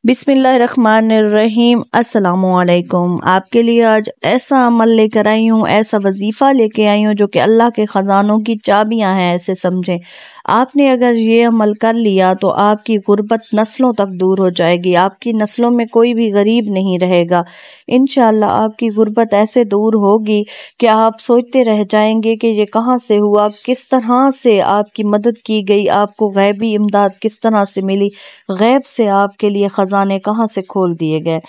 बिस्मिल्लाहिर्रहमानिर्रहीम। अस्सलामुअलैकुम। आपके लिए आज ऐसा अमल लेकर आई हूँ, ऐसा वजीफ़ा लेके आई हूँ जो कि अल्लाह के ख़जानों की चाबियाँ हैं, ऐसे समझें। आपने अगर ये अमल कर लिया तो आपकी गुर्बत नस्लों तक दूर हो जाएगी, आपकी नस्लों में कोई भी गरीब नहीं रहेगा। इंशाअल्लाह आपकी गुर्बत ऐसे दूर होगी कि आप सोचते रह जाएंगे कि ये कहाँ से हुआ, किस तरह से आपकी मदद की गई, आपको गैबी इमदाद किस तरह से मिली, गैब से आपके लिए खजाने कहाँ से खोल दिए गए।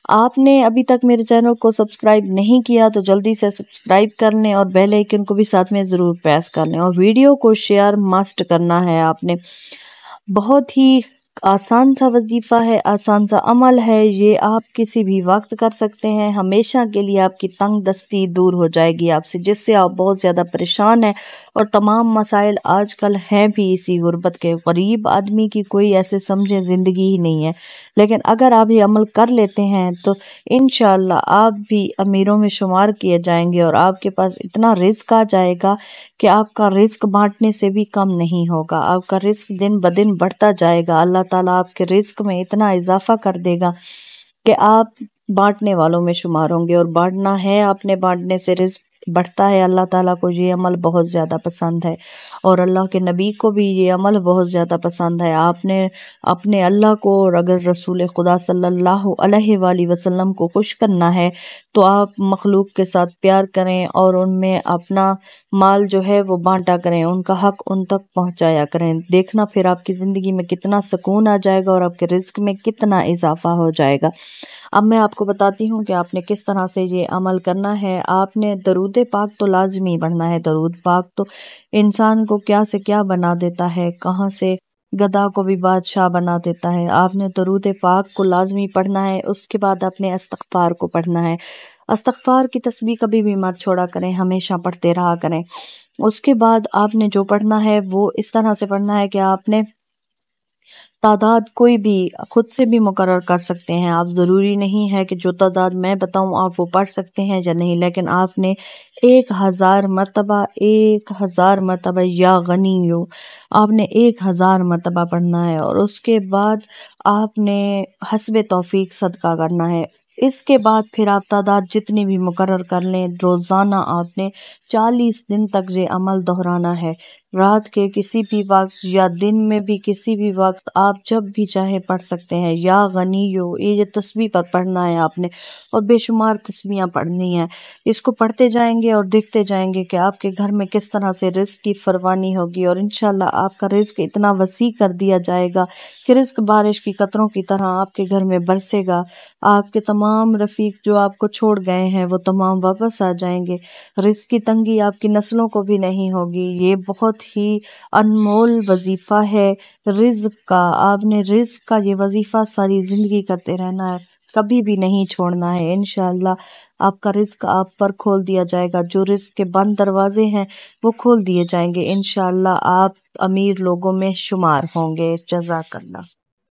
आपने अभी तक मेरे चैनल को सब्सक्राइब नहीं किया तो जल्दी से सब्सक्राइब कर लें और बेल आइकन को भी साथ में ज़रूर प्रेस कर लें और वीडियो को शेयर मस्ट करना है आपने। बहुत ही आसान सा वजीफ़ा है, आसान सा अमल है, ये आप किसी भी वक्त कर सकते हैं। हमेशा के लिए आपकी तंग दस्ती दूर हो जाएगी आपसे, जिससे आप बहुत ज़्यादा परेशान हैं और तमाम मसाइल आजकल हैं भी इसी गुर्बत के। गरीब आदमी की कोई ऐसे समझे ज़िंदगी ही नहीं है, लेकिन अगर आप ये अमल कर लेते हैं तो इंशाअल्लाह आप भी अमीरों में शुमार किए जाएंगे और आपके पास इतना रिस्क आ जाएगा कि आपका रिस्क बांटने से भी कम नहीं होगा। आपका रिस्क दिन ब दिन बढ़ता जाएगा। अल्लाह ताला आपके रिस्क में इतना इजाफा कर देगा कि आप बांटने वालों में शुमार होंगे और बांटना है आपने, बांटने से रिस्क बढ़ता है। अल्लाह ताला को ये अमल बहुत ज़्यादा पसंद है और अल्लाह के नबी को भी ये अमल बहुत ज़्यादा पसंद है। आपने अपने अल्लाह को और अगर रसूल खुदा सल्लल्लाहु अलैहि वसल्लम को खुश करना है तो आप मखलूक के साथ प्यार करें और उनमें अपना माल जो है वो बांटा करें, उनका हक उन तक पहुंचाया करें। देखना फिर आपकी ज़िंदगी में कितना सुकून आ जाएगा और आपके रिस्क में कितना इजाफा हो जाएगा। अब मैं आपको बताती हूँ कि आपने किस तरह से ये अमल करना है। आपने दरूद पाक तो लाजमी पढ़ना है। दरूद पाक तो इंसान को क्या से क्या बना देता है, कहाँ से गधा को भी बादशाह बना देता है। आपने दरूद पाक को लाजमी पढ़ना है। उसके बाद आपने इस्तग़फ़ार को पढ़ना है। इस्तग़फ़ार की तस्बीह कभी भी मत छोड़ा करें, हमेशा पढ़ते रहा करें। उसके बाद आपने जो पढ़ना है वो इस तरह से पढ़ना है कि आपने तादाद कोई भी खुद से भी मुकर्रर कर सकते हैं। आप ज़रूरी नहीं है कि जो तादाद मैं बताऊं आप वो पढ़ सकते हैं या नहीं, लेकिन आपने 1000 मरतबा या गनीयो आपने 1000 मरतबा पढ़ना है और उसके बाद आपने हस्बे तौफीक सदका करना है। इसके बाद फिर आप तादाद जितनी भी मुकर्रर कर लें, रोज़ाना आपने 40 दिन तक ये अमल दोहराना है। रात के किसी भी वक्त या दिन में भी किसी भी वक्त आप जब भी चाहे पढ़ सकते हैं। या गनीयो ये तस्बीह पर पढ़ना है आपने और बेशुमार तस्बीहां पढ़नी है। इसको पढ़ते जाएंगे और देखते जाएंगे कि आपके घर में किस तरह से रिस्क की फरवानी होगी और इंशाल्लाह आपका रिस्क इतना वसी कर दिया जाएगा कि रिस्क बारिश की कतरों की तरह आपके घर में बरसेगा। आपके तमाम रफीक जो आपको छोड़ गए हैं वो तमाम वापस आ जाएंगे। रिस्क की तंगी आपकी नस्लों को भी नहीं होगी। ये बहुत ही अनमोल वजीफा है रिज्क का। आपने रिज्क का ये वजीफा सारी जिंदगी करते रहना है, कभी भी नहीं छोड़ना है। इंशाअल्लाह आपका रिज्क आप पर खोल दिया जाएगा। जो रिज्क के बंद दरवाजे हैं वो खोल दिए जाएंगे। इंशाअल्लाह आप अमीर लोगों में शुमार होंगे। जज़ाकल्लाह।